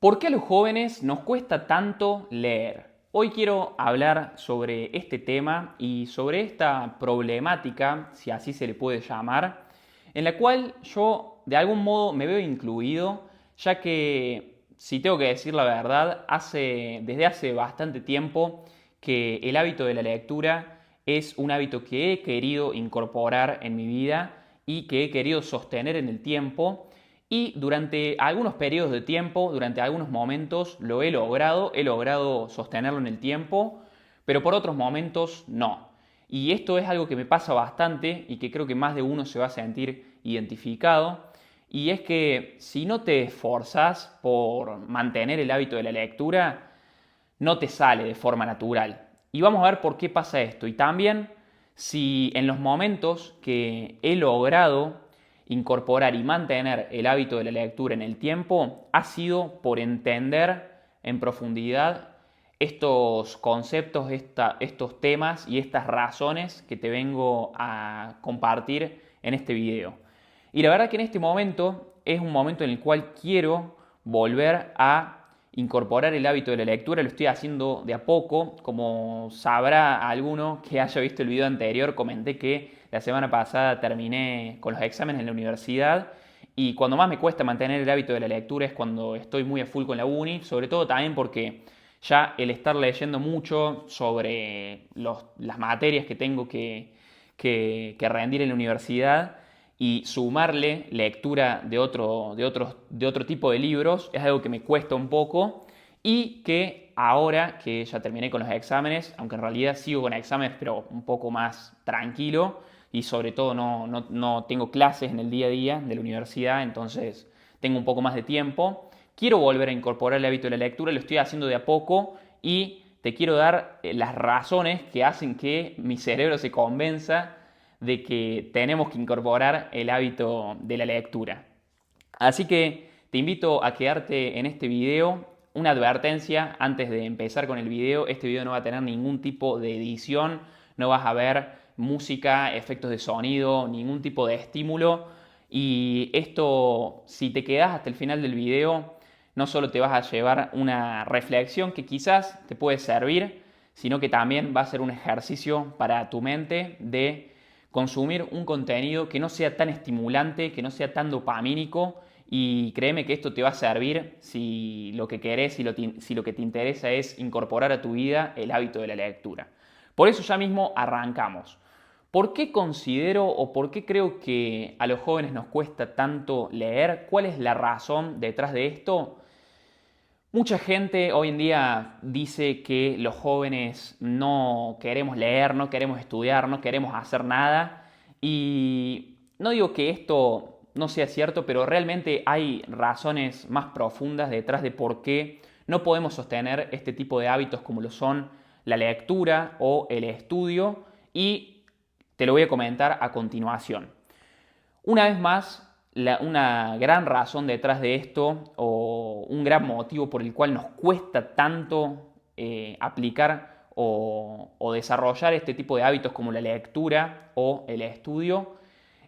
¿Por qué a los jóvenes nos cuesta tanto leer? Hoy quiero hablar sobre este tema y sobre esta problemática, si así se le puede llamar, en la cual yo de algún modo me veo incluido, ya que, si tengo que decir la verdad, desde hace bastante tiempo que el hábito de la lectura es un hábito que he querido incorporar en mi vida y que he querido sostener en el tiempo. Y durante algunos periodos de tiempo, durante algunos momentos, lo he logrado sostenerlo en el tiempo, pero por otros momentos no. Y esto es algo que me pasa bastante y que creo que más de uno se va a sentir identificado. Y es que si no te esforzas por mantener el hábito de la lectura, no te sale de forma natural. Y vamos a ver por qué pasa esto. Y también si en los momentos que he logrado incorporar y mantener el hábito de la lectura en el tiempo, ha sido por entender en profundidad estos conceptos, estos temas y estas razones que te vengo a compartir en este video. Y la verdad que en este momento es un momento en el cual quiero volver a incorporar el hábito de la lectura. Lo estoy haciendo de a poco. Como sabrá alguno que haya visto el video anterior, comenté que la semana pasada terminé con los exámenes en la universidad y cuando más me cuesta mantener el hábito de la lectura es cuando estoy muy a full con la uni, sobre todo también porque ya el estar leyendo mucho sobre las materias que tengo que rendir en la universidad y sumarle lectura de otro tipo de libros es algo que me cuesta un poco y que ahora que ya terminé con los exámenes, aunque en realidad sigo con exámenes pero un poco más tranquilo y sobre todo no tengo clases en el día a día de la universidad, entonces tengo un poco más de tiempo, quiero volver a incorporar el hábito de la lectura, lo estoy haciendo de a poco y te quiero dar las razones que hacen que mi cerebro se convenza de que tenemos que incorporar el hábito de la lectura. Así que te invito a quedarte en este video. Una advertencia antes de empezar con el video: este video no va a tener ningún tipo de edición, no vas a ver música, efectos de sonido, ningún tipo de estímulo. Y esto, si te quedas hasta el final del video, no solo te vas a llevar una reflexión que quizás te puede servir, sino que también va a ser un ejercicio para tu mente de consumir un contenido que no sea tan estimulante, que no sea tan dopamínico, y créeme que esto te va a servir si lo que querés, si lo que te interesa es incorporar a tu vida el hábito de la lectura. Por eso ya mismo arrancamos. ¿Por qué considero o por qué creo que a los jóvenes nos cuesta tanto leer? ¿Cuál es la razón detrás de esto? Mucha gente hoy en día dice que los jóvenes no queremos leer, no queremos estudiar, no queremos hacer nada. Y no digo que esto no sea cierto, pero realmente hay razones más profundas detrás de por qué no podemos sostener este tipo de hábitos como lo son la lectura o el estudio. Y te lo voy a comentar a continuación. Una vez más, una gran razón detrás de esto o un gran motivo por el cual nos cuesta tanto aplicar o desarrollar este tipo de hábitos como la lectura o el estudio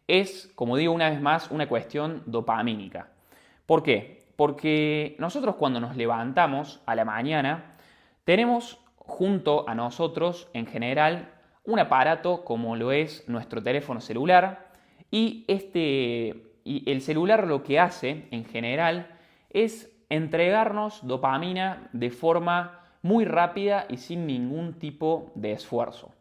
es, como digo una vez más, una cuestión dopamínica. ¿Por qué? Porque nosotros cuando nos levantamos a la mañana tenemos junto a nosotros en general un aparato como lo es nuestro teléfono celular y el celular lo que hace en general es entregarnos dopamina de forma muy rápida y sin ningún tipo de esfuerzo.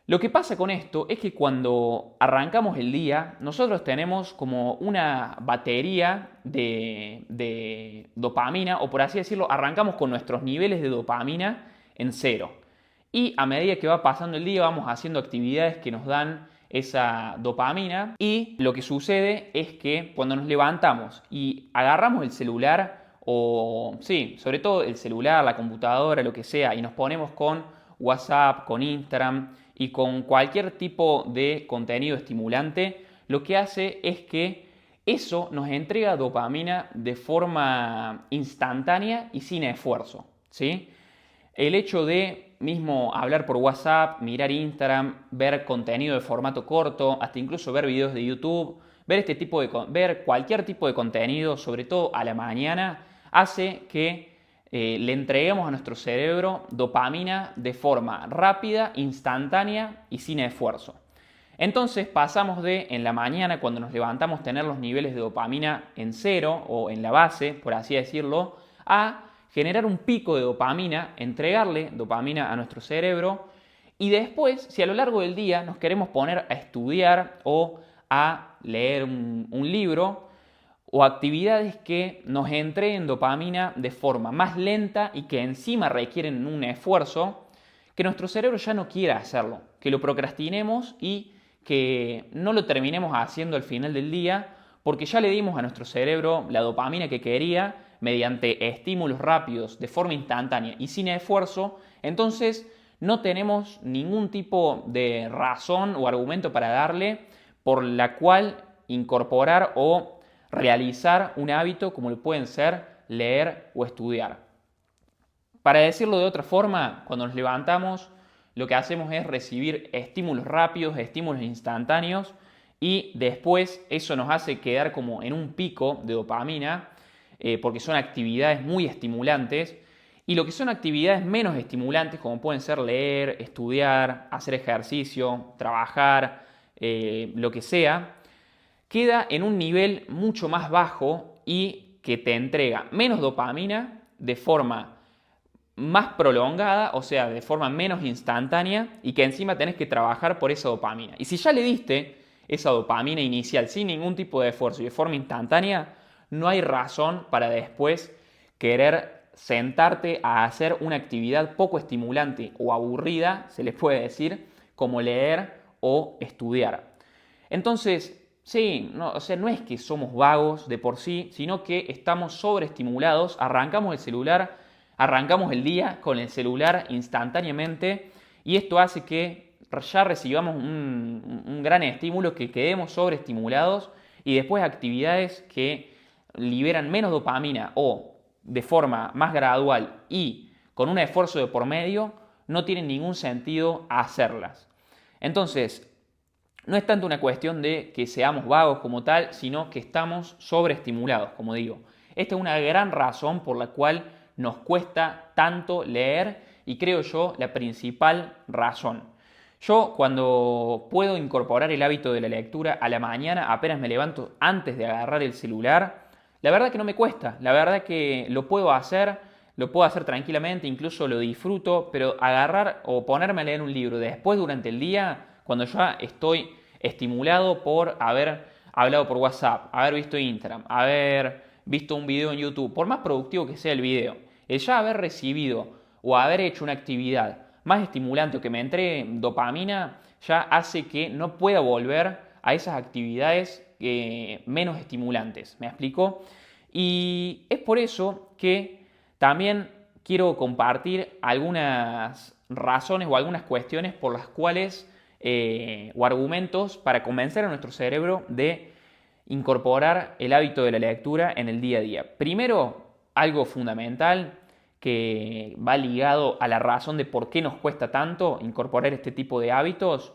Lo que pasa con esto es que cuando arrancamos el día, nosotros tenemos como una batería de dopamina, o por así decirlo, arrancamos con nuestros niveles de dopamina en cero. Y a medida que va pasando el día, vamos haciendo actividades que nos dan esa dopamina. Y lo que sucede es que cuando nos levantamos y agarramos el celular, o sí, sobre todo el celular, la computadora, lo que sea, y nos ponemos con WhatsApp, con Instagram y con cualquier tipo de contenido estimulante, lo que hace es que eso nos entrega dopamina de forma instantánea y sin esfuerzo, ¿sí? El hecho de mismo hablar por WhatsApp, mirar Instagram, ver contenido de formato corto, hasta incluso ver videos de YouTube, ver cualquier tipo de contenido, sobre todo a la mañana, hace que le entreguemos a nuestro cerebro dopamina de forma rápida, instantánea y sin esfuerzo. Entonces pasamos de en la mañana, cuando nos levantamos, tener los niveles de dopamina en cero o en la base, por así decirlo, a generar un pico de dopamina, entregarle dopamina a nuestro cerebro y después, si a lo largo del día nos queremos poner a estudiar o a leer un libro o actividades que nos entreguen dopamina de forma más lenta y que encima requieren un esfuerzo, que nuestro cerebro ya no quiera hacerlo, que lo procrastinemos y que no lo terminemos haciendo al final del día porque ya le dimos a nuestro cerebro la dopamina que quería mediante estímulos rápidos de forma instantánea y sin esfuerzo. Entonces no tenemos ningún tipo de razón o argumento para darle por la cual incorporar o realizar un hábito como lo pueden ser leer o estudiar. Para decirlo de otra forma, cuando nos levantamos, lo que hacemos es recibir estímulos rápidos, estímulos instantáneos y después eso nos hace quedar como en un pico de dopamina porque son actividades muy estimulantes y lo que son actividades menos estimulantes como pueden ser leer, estudiar, hacer ejercicio, trabajar, lo que sea, queda en un nivel mucho más bajo y que te entrega menos dopamina de forma más prolongada, o sea, de forma menos instantánea y que encima tenés que trabajar por esa dopamina. Y si ya le diste esa dopamina inicial sin ningún tipo de esfuerzo y de forma instantánea, no hay razón para después querer sentarte a hacer una actividad poco estimulante o aburrida, se les puede decir, como leer o estudiar. Entonces, sí, no, o sea, no es que somos vagos de por sí, sino que estamos sobreestimulados, arrancamos el celular, arrancamos el día con el celular instantáneamente y esto hace que ya recibamos un gran estímulo, que quedemos sobreestimulados y después actividades que liberan menos dopamina o de forma más gradual y con un esfuerzo de por medio, no tienen ningún sentido hacerlas. Entonces, no es tanto una cuestión de que seamos vagos como tal, sino que estamos sobreestimulados, como digo. Esta es una gran razón por la cual nos cuesta tanto leer y creo yo la principal razón. Yo cuando puedo incorporar el hábito de la lectura a la mañana, apenas me levanto antes de agarrar el celular, la verdad que no me cuesta, la verdad que lo puedo hacer tranquilamente, incluso lo disfruto, pero agarrar o ponerme a leer un libro después durante el día, cuando ya estoy estimulado por haber hablado por WhatsApp, haber visto Instagram, haber visto un video en YouTube, por más productivo que sea el video, el ya haber recibido o haber hecho una actividad más estimulante o que me entregue dopamina, ya hace que no pueda volver a esas actividades menos estimulantes. ¿Me explico? Y es por eso que también quiero compartir algunas razones o algunas cuestiones por las cuales o argumentos para convencer a nuestro cerebro de incorporar el hábito de la lectura en el día a día. Primero, algo fundamental que va ligado a la razón de por qué nos cuesta tanto incorporar este tipo de hábitos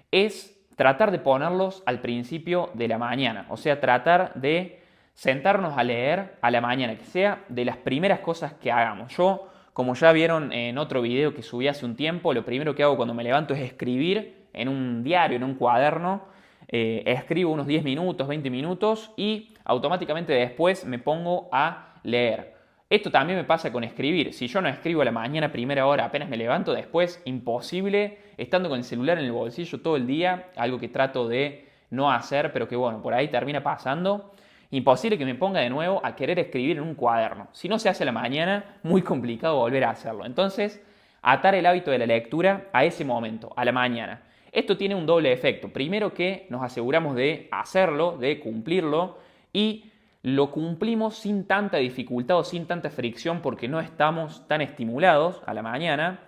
es tratar de ponerlos al principio de la mañana, o sea, tratar de sentarnos a leer a la mañana, que sea de las primeras cosas que hagamos. Yo, como ya vieron en otro video que subí hace un tiempo, lo primero que hago cuando me levanto es escribir en un diario, en un cuaderno, escribo unos 10 minutos, 20 minutos y automáticamente después me pongo a leer. Esto también me pasa con escribir. Si yo no escribo a la mañana, primera hora, apenas me levanto, después imposible, estando con el celular en el bolsillo todo el día, algo que trato de no hacer, pero que bueno, por ahí termina pasando. Imposible que me ponga de nuevo a querer escribir en un cuaderno. Si no se hace a la mañana, muy complicado volver a hacerlo. Entonces, atar el hábito de la lectura a ese momento, a la mañana. Esto tiene un doble efecto. Primero que nos aseguramos de hacerlo, de cumplirlo y lo cumplimos sin tanta dificultad o sin tanta fricción porque no estamos tan estimulados a la mañana.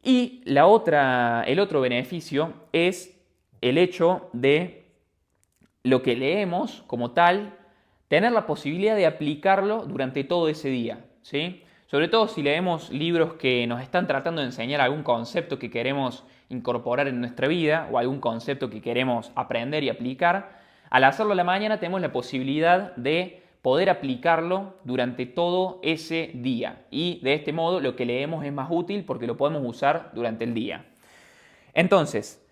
Y el otro beneficio es el hecho de lo que leemos como tal, tener la posibilidad de aplicarlo durante todo ese día, ¿sí? Sobre todo si leemos libros que nos están tratando de enseñar algún concepto que queremos incorporar en nuestra vida o algún concepto que queremos aprender y aplicar. Al hacerlo a la mañana tenemos la posibilidad de poder aplicarlo durante todo ese día. Y de este modo lo que leemos es más útil porque lo podemos usar durante el día. Entonces,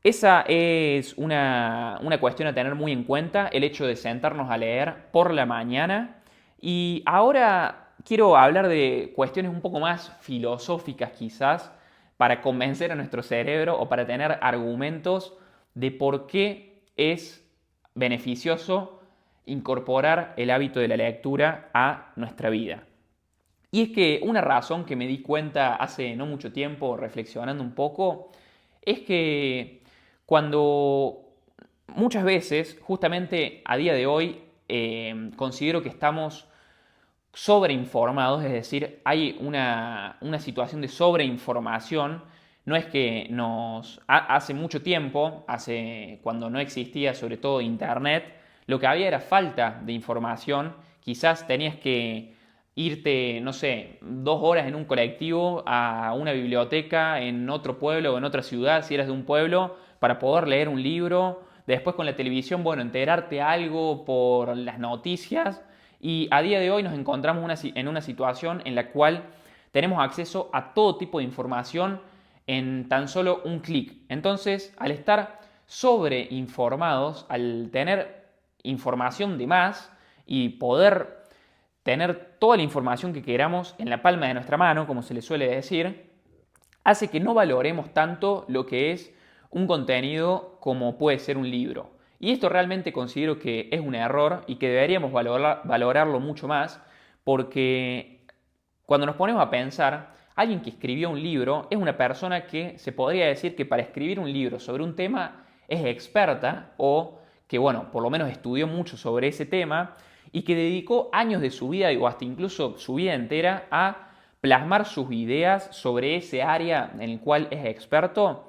esa es una cuestión a tener muy en cuenta, el hecho de sentarnos a leer por la mañana. Y ahora quiero hablar de cuestiones un poco más filosóficas quizás, para convencer a nuestro cerebro o para tener argumentos de por qué es beneficioso incorporar el hábito de la lectura a nuestra vida. Y es que una razón que me di cuenta hace no mucho tiempo, reflexionando un poco, es que cuando muchas veces, justamente a día de hoy, considero que estamos sobreinformados, es decir, hay una situación de sobreinformación. No es que hace mucho tiempo, cuando no existía sobre todo internet, lo que había era falta de información. Quizás tenías que irte, no sé, 2 horas en un colectivo a una biblioteca en otro pueblo o en otra ciudad, si eras de un pueblo, para poder leer un libro. Después con la televisión, bueno, enterarte algo por las noticias. Y a día de hoy nos encontramos en una situación en la cual tenemos acceso a todo tipo de información en tan solo un clic. Entonces, al estar sobreinformados, al tener información de más y poder tener toda la información que queramos en la palma de nuestra mano, como se le suele decir, hace que no valoremos tanto lo que es un contenido como puede ser un libro. Y esto realmente considero que es un error y que deberíamos valorarlo mucho más, porque cuando nos ponemos a pensar, alguien que escribió un libro es una persona que se podría decir que para escribir un libro sobre un tema es experta, o que, bueno, por lo menos estudió mucho sobre ese tema y que dedicó años de su vida o hasta incluso su vida entera a plasmar sus ideas sobre ese área en el cual es experto,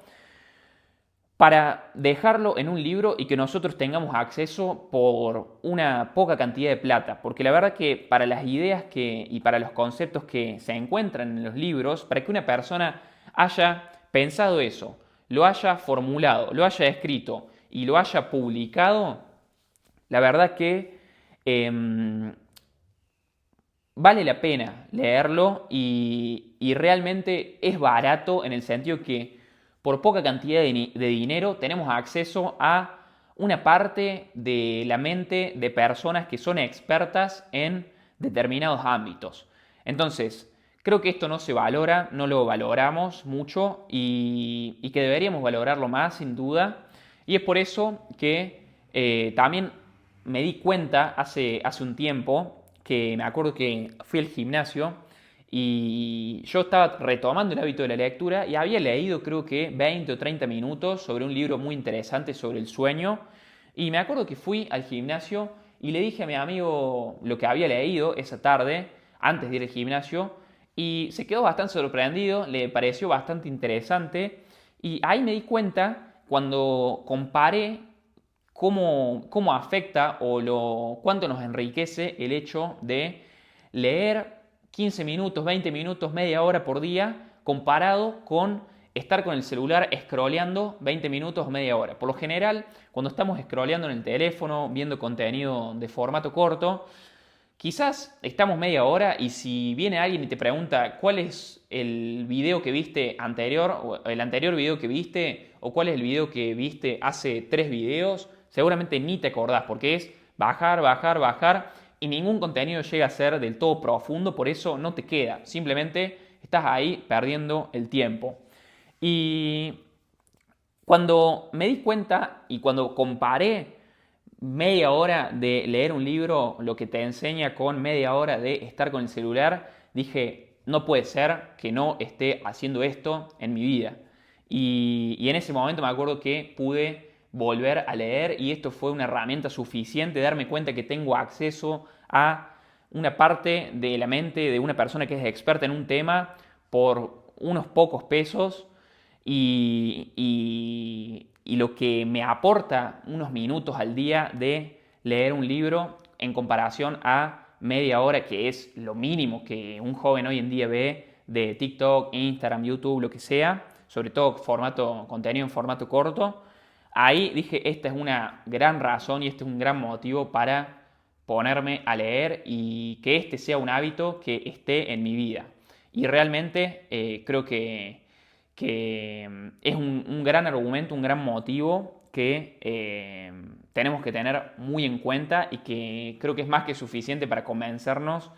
para dejarlo en un libro y que nosotros tengamos acceso por una poca cantidad de plata. Porque la verdad que para las ideas y para los conceptos que se encuentran en los libros, para que una persona haya pensado eso, lo haya formulado, lo haya escrito y lo haya publicado, la verdad que vale la pena leerlo y realmente es barato en el sentido que por poca cantidad de dinero tenemos acceso a una parte de la mente de personas que son expertas en determinados ámbitos. Entonces, creo que esto no se valora, no lo valoramos mucho y que deberíamos valorarlo más, sin duda. Y es por eso que también me di cuenta hace un tiempo, que me acuerdo que fui al gimnasio y yo estaba retomando el hábito de la lectura y había leído creo que 20 o 30 minutos sobre un libro muy interesante sobre el sueño. Y me acuerdo que fui al gimnasio y le dije a mi amigo lo que había leído esa tarde antes de ir al gimnasio, y se quedó bastante sorprendido, le pareció bastante interesante. Y ahí me di cuenta, cuando comparé cómo afecta o cuánto nos enriquece el hecho de leer 15 minutos, 20 minutos, media hora por día, comparado con estar con el celular scrolleando 20 minutos o media hora. Por lo general, cuando estamos scrolleando en el teléfono, viendo contenido de formato corto, quizás estamos media hora y si viene alguien y te pregunta cuál es el video que viste anterior, o el anterior video que viste, o cuál es el video que viste hace 3 videos, seguramente ni te acordás, porque es bajar, bajar, bajar y ningún contenido llega a ser del todo profundo, por eso no te queda, simplemente estás ahí perdiendo el tiempo. Y cuando me di cuenta y cuando comparé media hora de leer un libro, lo que te enseña, con media hora de estar con el celular, dije, no puede ser que no esté haciendo esto en mi vida. Y en ese momento me acuerdo que pude volver a leer y esto fue una herramienta suficiente, darme cuenta que tengo acceso a una parte de la mente de una persona que es experta en un tema por unos pocos pesos, y lo que me aporta unos minutos al día de leer un libro en comparación a media hora, que es lo mínimo que un joven hoy en día ve de TikTok, Instagram, YouTube, lo que sea, sobre todo contenido en formato corto. Ahí dije, esta es una gran razón y este es un gran motivo para ponerme a leer y que este sea un hábito que esté en mi vida. Y realmente creo que es un gran argumento, un gran motivo que tenemos que tener muy en cuenta y que creo que es más que suficiente para convencernos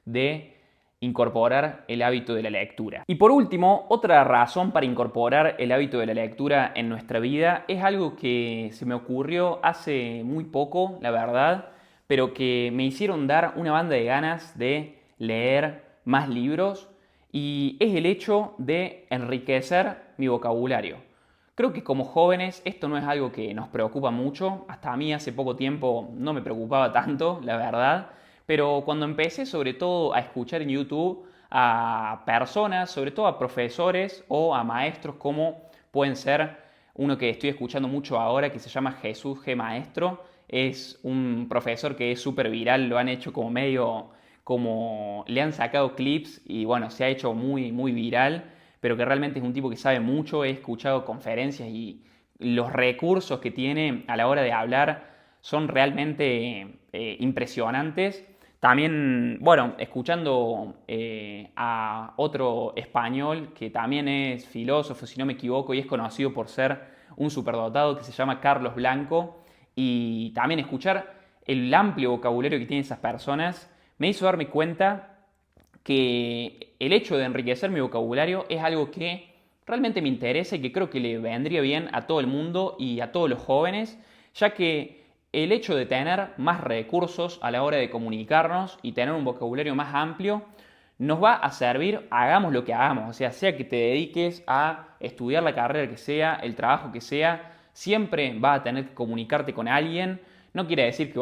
de incorporar el hábito de la lectura. Y por último, otra razón para incorporar el hábito de la lectura en nuestra vida es algo que se me ocurrió hace muy poco, la verdad, pero que me hicieron dar una banda de ganas de leer más libros, y es el hecho de enriquecer mi vocabulario. Creo que como jóvenes esto no es algo que nos preocupa mucho, hasta a mí hace poco tiempo no me preocupaba tanto, la verdad, pero cuando empecé sobre todo a escuchar en YouTube a personas, sobre todo a profesores o a maestros como pueden ser uno que estoy escuchando mucho ahora que se llama Jesús G. Maestro, es un profesor que es súper viral, lo han hecho como medio, como le han sacado clips y bueno, se ha hecho muy, muy viral, pero que realmente es un tipo que sabe mucho, he escuchado conferencias y los recursos que tiene a la hora de hablar son realmente impresionantes. También, bueno, escuchando a otro español que también es filósofo, si no me equivoco, y es conocido por ser un superdotado que se llama Carlos Blanco, y también escuchar el amplio vocabulario que tienen esas personas me hizo darme cuenta que el hecho de enriquecer mi vocabulario es algo que realmente me interesa y que creo que le vendría bien a todo el mundo y a todos los jóvenes, ya que el hecho de tener más recursos a la hora de comunicarnos y tener un vocabulario más amplio nos va a servir, hagamos lo que hagamos, o sea que te dediques a estudiar la carrera que sea, el trabajo que sea, siempre vas a tener que comunicarte con alguien. No quiere decir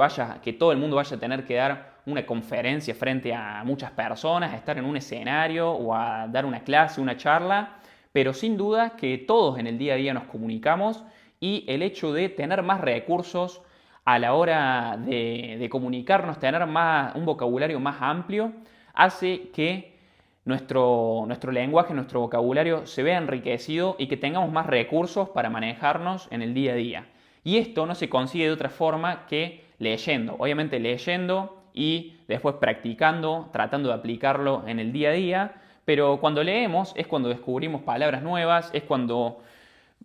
que todo el mundo vaya a tener que dar una conferencia frente a muchas personas, a estar en un escenario o a dar una clase, una charla, pero sin duda que todos en el día a día nos comunicamos, y el hecho de tener más recursos a la hora de comunicarnos, tener un vocabulario más amplio, hace que nuestro lenguaje, nuestro vocabulario se vea enriquecido y que tengamos más recursos para manejarnos en el día a día. Y esto no se consigue de otra forma que leyendo. Obviamente leyendo y después practicando, tratando de aplicarlo en el día a día. Pero cuando leemos es cuando descubrimos palabras nuevas, es cuando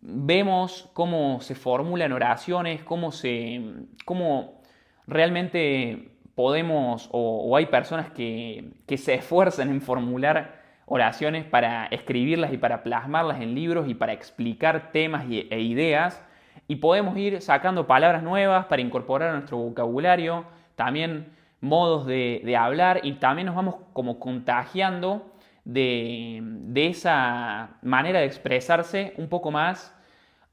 vemos cómo se formulan oraciones, cómo realmente podemos o hay personas que se esfuerzan en formular oraciones para escribirlas y para plasmarlas en libros y para explicar temas e ideas, y podemos ir sacando palabras nuevas para incorporar a nuestro vocabulario, también modos de hablar, y también nos vamos como contagiando de esa manera de expresarse un poco más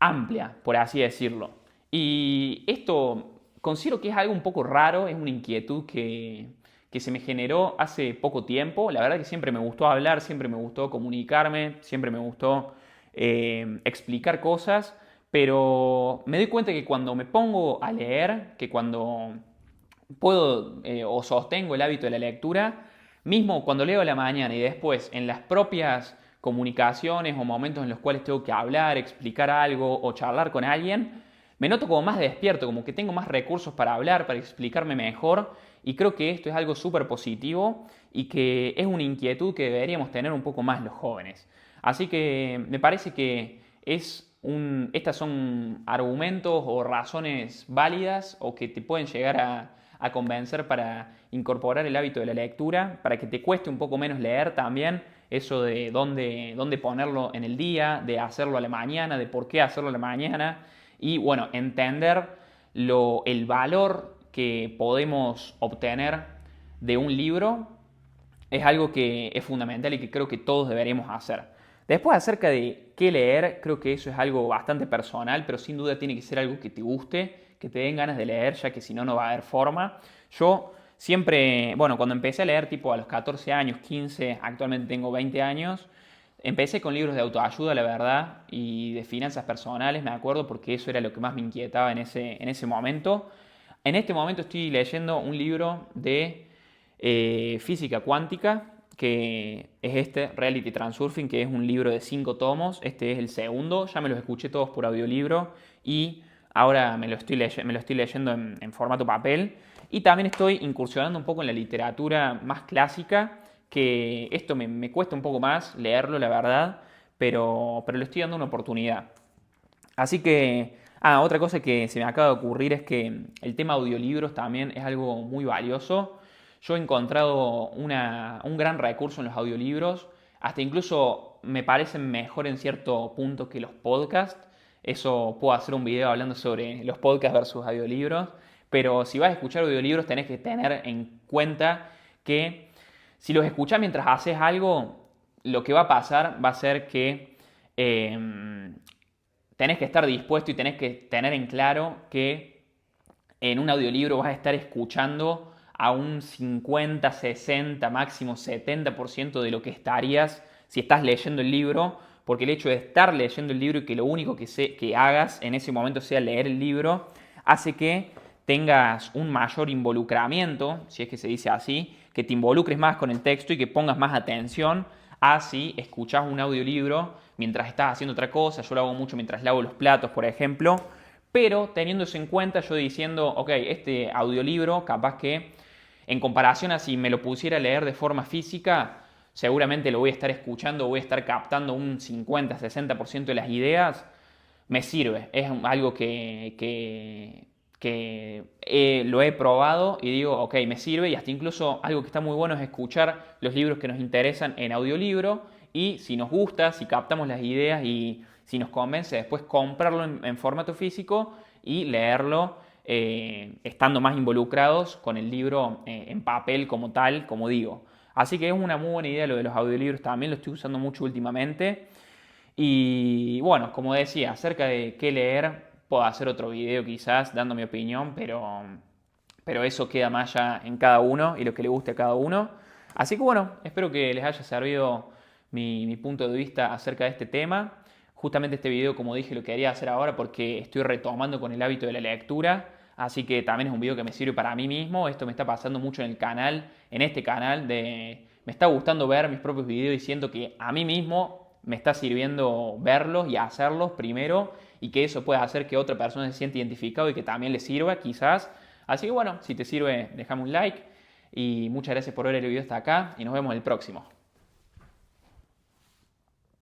amplia, por así decirlo. Y esto considero que es algo un poco raro, es una inquietud que se me generó hace poco tiempo. La verdad que siempre me gustó hablar, siempre me gustó comunicarme, siempre me gustó explicar cosas, pero me doy cuenta que cuando me pongo a leer, que cuando puedo o sostengo el hábito de la lectura, mismo cuando leo a la mañana y después en las propias comunicaciones o momentos en los cuales tengo que hablar, explicar algo o charlar con alguien, me noto como más despierto, como que tengo más recursos para hablar, para explicarme mejor, y creo que esto es algo súper positivo y que es una inquietud que deberíamos tener un poco más los jóvenes. Así que me parece que estas son argumentos o razones válidas o que te pueden llegar a convencer para incorporar el hábito de la lectura, para que te cueste un poco menos leer también, eso de dónde ponerlo en el día, de hacerlo a la mañana, de por qué hacerlo a la mañana, y bueno, entender el valor que podemos obtener de un libro es algo que es fundamental y que creo que todos deberíamos hacer. Después, acerca de qué leer, creo que eso es algo bastante personal, pero sin duda tiene que ser algo que te guste, que te den ganas de leer, ya que si no, no va a haber forma. Yo siempre, bueno, cuando empecé a leer tipo a los 14 años, 15, actualmente tengo 20 años, empecé con libros de autoayuda, la verdad, y de finanzas personales, me acuerdo, porque eso era lo que más me inquietaba en ese momento. En este momento estoy leyendo un libro de física cuántica, que es Reality Transurfing, que es un libro de 5 tomos. Este es el segundo, ya me los escuché todos por audiolibro y ahora me lo estoy leyendo en formato papel. Y también estoy incursionando un poco en la literatura más clásica, que esto me cuesta un poco más leerlo, la verdad, pero le estoy dando una oportunidad. Así que, otra cosa que se me acaba de ocurrir es que el tema audiolibros también es algo muy valioso. Yo he encontrado un gran recurso en los audiolibros, hasta incluso me parecen mejor en cierto punto que los podcasts. Eso puedo hacer un video hablando sobre los podcasts versus audiolibros, pero si vas a escuchar audiolibros tenés que tener en cuenta que si los escuchás mientras haces algo, lo que va a pasar va a ser que tenés que estar dispuesto y tenés que tener en claro que en un audiolibro vas a estar escuchando a un 50, 60, máximo 70% de lo que estarías si estás leyendo el libro, porque el hecho de estar leyendo el libro y que lo único que hagas en ese momento sea leer el libro, hace que tengas un mayor involucramiento, si es que se dice así, que te involucres más con el texto y que pongas más atención a si escuchás un audiolibro mientras estás haciendo otra cosa. Yo lo hago mucho mientras lavo los platos, por ejemplo, pero teniendo eso en cuenta, yo diciendo, ok, este audiolibro capaz que en comparación a si me lo pusiera a leer de forma física, seguramente lo voy a estar escuchando, voy a estar captando un 50-60% de las ideas, me sirve. Es algo que lo he probado y digo, ok, me sirve, y hasta incluso algo que está muy bueno es escuchar los libros que nos interesan en audiolibro, y si nos gusta, si captamos las ideas y si nos convence, después comprarlo en formato físico y leerlo estando más involucrados con el libro en papel como tal, como digo. Así que es una muy buena idea lo de los audiolibros, también lo estoy usando mucho últimamente. Y bueno, como decía, acerca de qué leer, puedo hacer otro video quizás dando mi opinión, pero eso queda más ya en cada uno y lo que le guste a cada uno. Así que bueno, espero que les haya servido mi punto de vista acerca de este tema. Justamente este video, como dije, lo quería hacer ahora porque estoy retomando con el hábito de la lectura. Así que también es un video que me sirve para mí mismo. Esto me está pasando mucho en el canal, en este canal. Me está gustando ver mis propios videos y siento que a mí mismo me está sirviendo verlos y hacerlos primero, y que eso pueda hacer que otra persona se sienta identificado y que también le sirva quizás. Así que bueno, si te sirve, déjame un like y muchas gracias por ver el video hasta acá y nos vemos en el próximo.